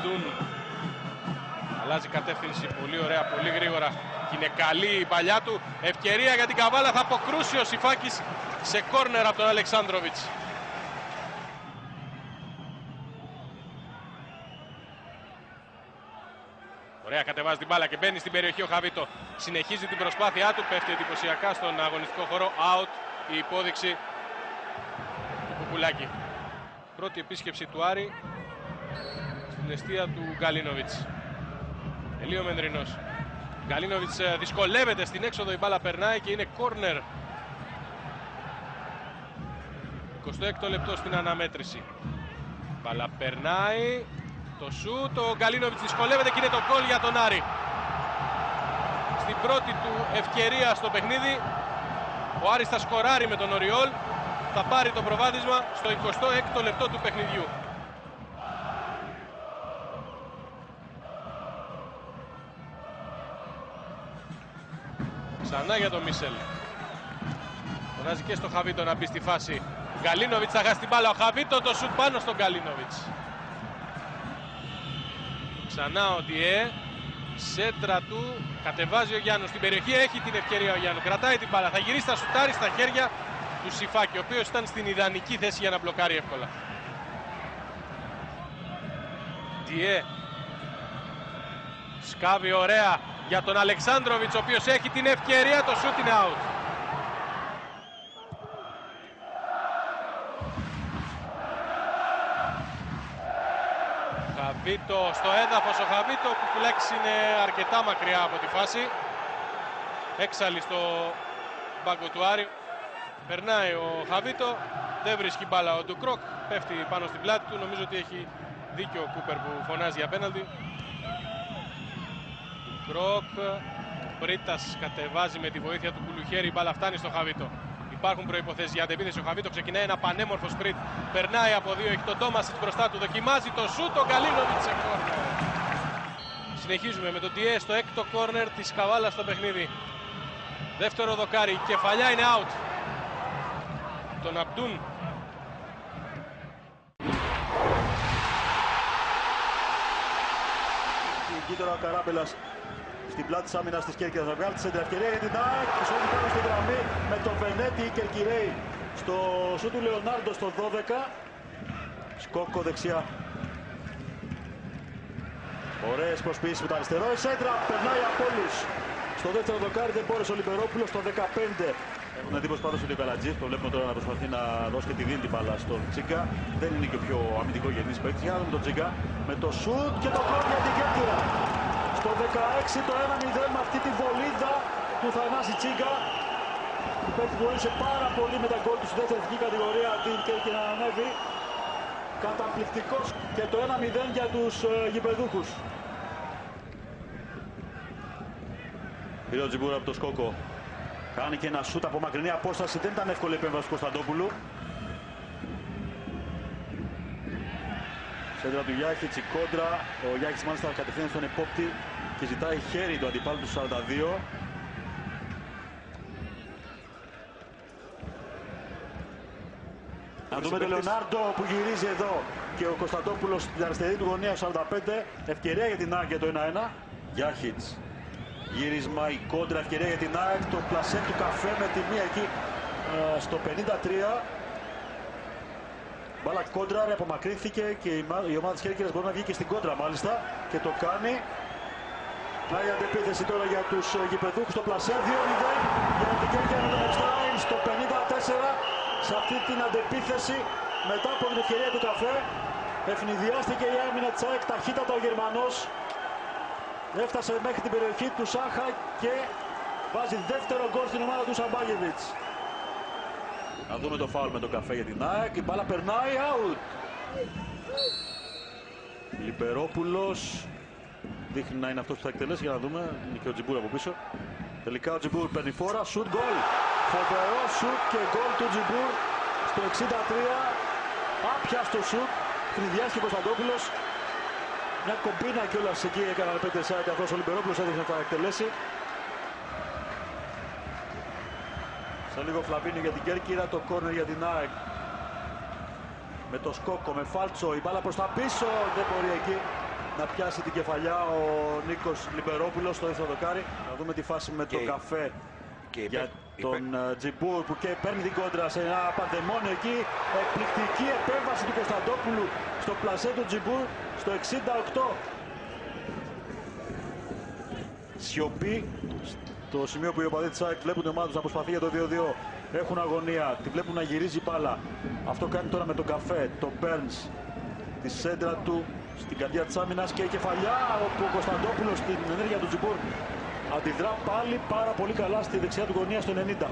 Αμπτούν. Αλλάζει κατεύθυνση πολύ ωραία, πολύ γρήγορα. Και είναι καλή η παλιά του. Ευκαιρία για την Καβάλα. Θα αποκρούσει ο Σιφάκης σε κόρνερ από τον Αλεξάνδροβιτς. Ωραία, κατεβάζει την μπάλα και μπαίνει στην περιοχή ο Χαβίτο. Συνεχίζει την προσπάθειά του. Πέφτει εντυπωσιακά στον αγωνιστικό χώρο. Out η υπόδειξη του Κουκουλάκη. Πρώτη επίσκεψη του Άρη στην εστία του Γκαλίνοβιτς. Ελίο Μενδρινός. Γκαλίνοβιτς δυσκολεύεται στην έξοδο, η μπάλα περνάει και είναι κόρνερ. 26ο λεπτό στην αναμέτρηση. Μπάλα περνάει. Το σούτ, ο Γκαλίνοβιτς δυσκολεύεται και είναι το γκολ για τον Άρη. Στην πρώτη του ευκαιρία στο παιχνίδι, ο Άρης θα σκοράρει με τον Οριόλ. Θα πάρει το προβάδισμα στο 26ο λεπτό του παιχνιδιού. Ξανά για τον Μίσελ. Φωνάζει και στο Χαβίτο να μπει στη φάση. Γκαλίνοβιτς θα χάσει την μπάλα. Ο Χαβίτο, το σουτ πάνω στον Γκαλίνοβιτς. Ξανά ο Ντιέ. Σέντρα του. Κατεβάζει ο Γιάννου στην περιοχή. Έχει την ευκαιρία ο Γιάννου. Κρατάει την μπάλα. Θα γυρίσει, θα σουτάρει στα χέρια του Σιφάκη, ο οποίος ήταν στην ιδανική θέση για να μπλοκάρει εύκολα. Ντιέ. Σκάβει ωραία για τον Αλεξάνδροβιτς, ο οποίος έχει την ευκαιρία. Το σούτ είναι out. Χαβίτο στο έδαφος, ο Χαβίτο. Ο Κουκουλάκης είναι αρκετά μακριά από τη φάση. Έξαλλη στο μπάγκο του Άρη. Περνάει ο Χαβίτο, δεν βρίσκει μπάλα ο Ντουκρόκ. Πέφτει πάνω στην πλάτη του. Νομίζω ότι έχει δίκιο ο Κούπερ που φωνάζει για πέναλτι. Ντουκρόκ. Πρίτας κατεβάζει με τη βοήθεια του Κουλουχέρη. Η μπάλα φτάνει στο Χαβίτο. Υπάρχουν προϋποθέσεις για αντεπίθεση. Ο Χαβίτο ξεκινάει ένα πανέμορφο σπριτ. Περνάει από δύο. Έχει τον Τόμασιτς μπροστά του. Δοκιμάζει το σούτ. Ο Γκαλίνοβιτς σε κόρνερ. Συνεχίζουμε με τον Ντιέ στο έκτο κόρνερ της Καβάλα στο παιχνίδι. Δεύτερο δοκάρι. Η κεφαλιά είναι out. Τον Αμπτούν. Εκεί τώρα ο Καράμπελας στην πλάτη της άμυνας της Κέρκυρας θα βγάλει τη σέντρα ευκαιρία για την ΑΕΚ. Σώδη πάνω στη γραμμή με τον Βενέτη Κερκυρέη στο σου του Λεωνάρντο στο 12. Σκόκο δεξιά. Ωραίες προσποιήσεις με το αριστερό. Η σέντρα περνάει από όλους. Στο δεύτερο δοκάρι δεν μπόρεσε ο Λιμπερόπουλος στο 15. Έχουν εντύπωση πάντως ότι ο Καλατζής, το βλέπουμε τώρα να προσπαθεί να δώσει και τη δίνει την μπάλα στον Τσίγκα. Δεν είναι και ο πιο αμυντικό γεννής παίκτης. Για να δούμε τον Τσίγκα με το σουτ και το γκολ για την Κέρκυρα. Στο 16 το 1-0 με αυτή τη βολίδα του Θανάση Τσίγκα. Ο παίκτης βοήθησε πάρα πολύ με τα γκολ του στη δεύτερη εθνική κατηγορία την Κέρκυρα να ανέβει. Καταπληκτικός και το 1-0 για τους γηπεδούχους. Πήρε ο Τζιμπούρα από το Σκόκο. Κάνει και ένα σούτ από μακρινή απόσταση. Δεν ήταν εύκολη η επέμβαση του Κωνσταντόπουλου. Σέντρα του Γιάχιτς, η κόντρα. Ο Γιάχιτς μάλιστα κατευθύνεται στον επόπτη και ζητάει χέρι του αντιπάλου του 42. Να δούμε τον Λεωνάρντο που γυρίζει εδώ και ο Κωνσταντόπουλος στην αριστερή του γωνία 45. Ευκαιρία για την ΑΕΚ για το 1-1. Γιάχιτς. Γύρισμα, η κόντρα, ευκαιρία για την ΑΕΚ, το πλασέ του Καφέ με τη μία εκεί στο 53. Μπάλα κόντρα, απομακρύνθηκε και η ομάδα της Κέρκυρας μπορεί να βγει και στην κόντρα μάλιστα και το κάνει. Να η αντεπίθεση τώρα για τους γηπεδούχους, το πλασέ 2-0 για την Κέρκυρα με τον Εξτράιν στο 54. Σε αυτή την αντεπίθεση μετά από την ευκαιρία του Καφέ ευνηδιάστηκε η άμυνα της ΑΕΚ, ταχύτατα ο Γερμανός. Έφτασε μέχρι την περιοχή του Σάχα και βάζει δεύτερο γκολ στην ομάδα του Σαμπάγεβιτς. Να δούμε το φάουλ με τον Καφέ για την ΑΕΚ. Η μπάλα περνάει, out. Λιμπερόπουλος δείχνει να είναι αυτός που θα εκτελέσει, για να δούμε. Είναι και ο Τζιμπούρ από πίσω. Τελικά ο Τζιμπούρ παίρνει φόρα, σουτ γκολ. Φοβερό σουτ και γκολ του Τζιμπούρ στο 63. Άπιαστο σουτ, χνηδιάστηκε ο Κωνσταντόπουλος. Μια κομπίνα κιόλας εκεί έκαναν 5 σάιτ, αυτός ο Λιμπερόπουλος έδειξε να θα εκτελέσει. Σε λίγο Φλαβίνιο για την Κέρκυρα, το κόρνερ για την ΑΕΚ. Με το Σκόκο, με Φάλτσο, η μπάλα προς τα πίσω, δεν μπορεί εκεί να πιάσει την κεφαλιά ο Νίκος Λιμπερόπουλος στο δεύτερο δοκάρι. Να δούμε τη φάση με τον καφέ για τον Τζιμπούρ που και παίρνει την κόντρα σε ένα πανδαιμόνιο εκεί. Εκπληκτική επέμβαση του Κωνσταντόπουλου στο πλασέ του Τζιμπούρ στο 68. Σιωπή στο σημείο που οι οπαδοί της ΑΕΚ βλέπουν την ομάδα τους να προσπαθεί για το 2-2. Έχουν αγωνία, τη βλέπουν να γυρίζει μπάλα. Αυτό κάνει τώρα με τον καφέ, το Burns, τη σέντρα του στην καρδιά της άμυνας και η κεφαλιά όπου ο Κωνσταντόπουλος στην ενέργεια του Τζιμπούρ αντιδρά πάλι πάρα πολύ καλά στη δεξιά του γωνία στο 90.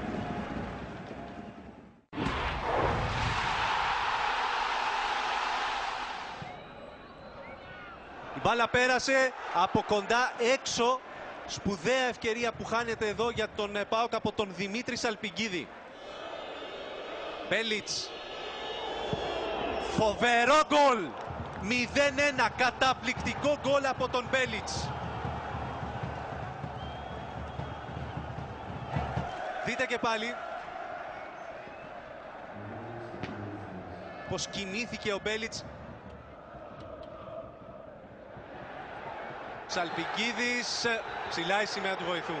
Η μπάλα πέρασε από κοντά έξω. Σπουδαία ευκαιρία που χάνεται εδώ για τον ΠΑΟΚ από τον Δημήτρη Σαλπικίδη. Μπέλιτς. Φοβερό γκολ. 0-1. Καταπληκτικό γκολ από τον Μπέλιτς. Δείτε και πάλι πως κινήθηκε ο Μπέλιτς. Σαλπικίδης, ψηλά η σημαία του βοηθού.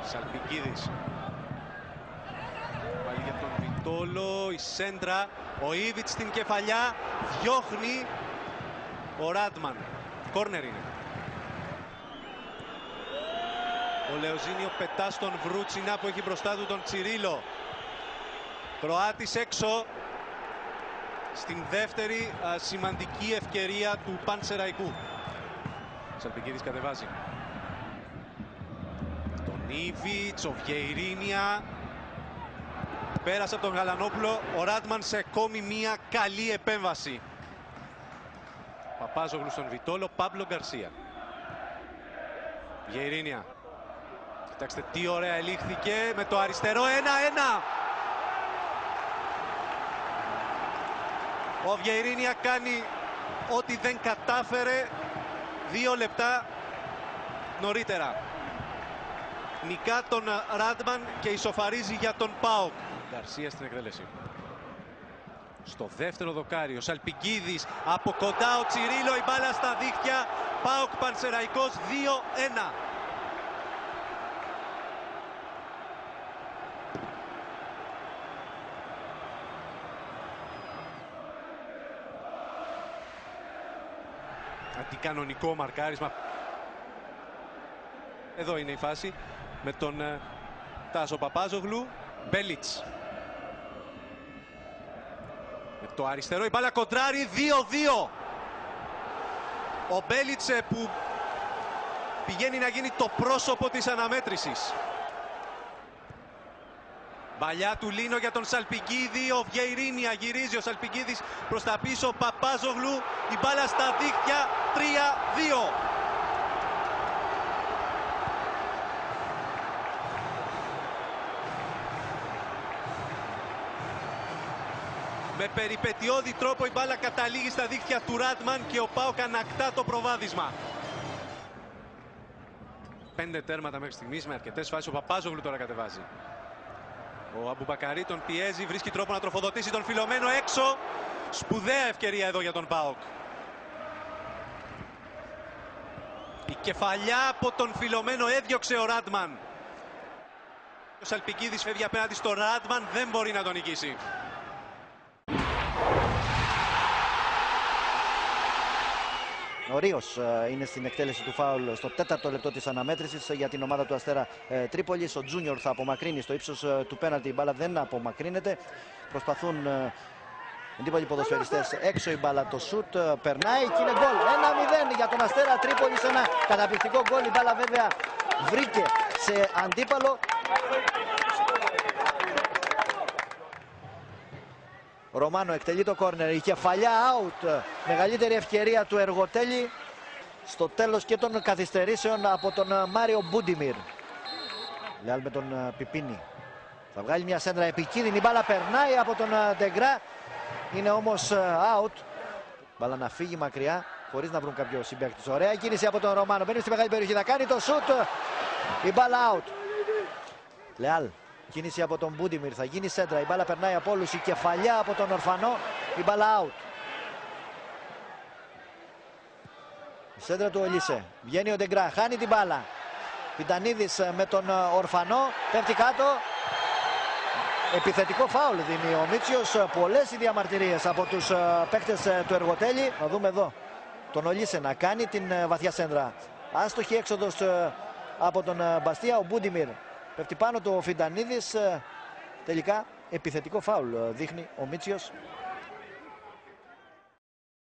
Σαλπικίδης. Πάλι για τον Βιτόλο, η σέντρα, ο Ήβιτς στην κεφαλιά, διώχνει ο Ράντμαν. Κόρνερ είναι. Ο Λεοζίνιο πετά στον Βρούτσινα που έχει μπροστά του τον Τσιρίλο. Κροάτης έξω στην δεύτερη σημαντική ευκαιρία του Πανσεραϊκού. Σαλπικίδης κατεβάζει. Τον Ήβιτς, ο Βιεϊρίνια. Πέρασε από τον Γαλανόπουλο. Ο Ράντμαν σε ακόμη μία καλή επέμβαση. Παπάζογλου στον Βιτόλο, Πάμπλο Γκαρσία. Βιεϊρίνια. Κοιτάξτε τι ωραία ελήχθηκε με το αριστερό 1-1. Ο Βιεϊρίνια κάνει ό,τι δεν κατάφερε 2 λεπτά νωρίτερα. Νικά τον Ράντμαν και ισοφαρίζει για τον ΠΑΟΚ. Γκαρσία στην εκτέλεση. Στο δεύτερο δοκάρι ο Σαλπικίδης από κοντά ο Τσιρίλο, η μπάλα στα δίχτυα. ΠΑΟΚ Πανσεραϊκός 2-1. Αντικανονικό μαρκάρισμα. Εδώ είναι η φάση με τον Τάσο Παπάζογλου. Μπέλιτς. Με το αριστερό η μπάλα κοντράρει 2-2. Ο Μπέλιτς που πηγαίνει να γίνει το πρόσωπο της αναμέτρησης. Παλιά του Λίνο για τον Σαλπικίδη, ο Βιεϊρίνια γυρίζει, ο Σαλπικίδης προς τα πίσω, ο Παπάζογλου, η μπάλα στα δίχτυα, 3-2. Με περιπετειώδη τρόπο η μπάλα καταλήγει στα δίχτυα του Ράντμαν και ο ΠΑΟΚ ανακτά το προβάδισμα. 5 τέρματα μέχρι στιγμής με αρκετές φάσεις, ο Παπάζογλου τώρα κατεβάζει. Ο Αμπουμπακαρί τον πιέζει, βρίσκει τρόπο να τροφοδοτήσει τον Φιλωμένο έξω. Σπουδαία ευκαιρία εδώ για τον ΠΑΟΚ. Η κεφαλιά από τον Φιλωμένο έδιωξε ο Ράντμαν. Ο Σαλπικίδης φεύγει απέναντι στο Ράντμαν, δεν μπορεί να τον νικήσει. Ο Ρίος είναι στην εκτέλεση του φάουλ στο 4ο λεπτό της αναμέτρησης για την ομάδα του Αστέρα Τρίπολης. Ο Τζούνιορ θα απομακρύνει στο ύψος του πέναλτι, η μπάλα δεν απομακρύνεται. Προσπαθούν εντύπωσοι ποδοσφαιριστές έξω, η μπάλα το σουτ περνάει και είναι γκολ. 1-0 για τον Αστέρα Τρίπολης, ένα καταπληκτικό γκολ. Η μπάλα βέβαια βρήκε σε αντίπαλο. Ο Ρωμάνο εκτελεί το κόρνερ, η κεφαλιά out, μεγαλύτερη ευκαιρία του Εργοτέλη στο τέλος και των καθυστερήσεων από τον Μάριο Μπούντιμιρ. Λεάλ με τον Πιπίνη, θα βγάλει μια σέντρα επικίνδυνη, η μπάλα περνάει από τον Ντεγκρά, είναι όμως out. Μπάλα να φύγει μακριά χωρίς να βρουν κάποιο συμπαίκτης. Ωραία κίνηση από τον Ρωμάνο, μπαίνει στη μεγάλη περιοχή, θα κάνει το σουτ, η μπάλα out. Λεάλ. Κίνηση από τον Μπούντιμιρ. Θα γίνει σέντρα. Η μπάλα περνάει από όλους. Η κεφαλιά από τον Ορφανό. Η μπάλα out. Η σέντρα του Ολίσε. Βγαίνει ο Ντεγκρά. Χάνει την μπάλα. Φιντανίδης με τον Ορφανό. Πέφτει κάτω. Επιθετικό φάουλ δίνει ο Μίτσιος. Πολλές οι διαμαρτυρίες από τους παίκτες του Εργοτέλη. Θα δούμε εδώ τον Ολίσε να κάνει την βαθιά σέντρα. Άστοχη έξοδος από τον Μπαστία. Ο Μπούντιμιρ πέφτει πάνω του ο Φιντανίδης. Τελικά επιθετικό φάουλ δείχνει ο Μίτσιος.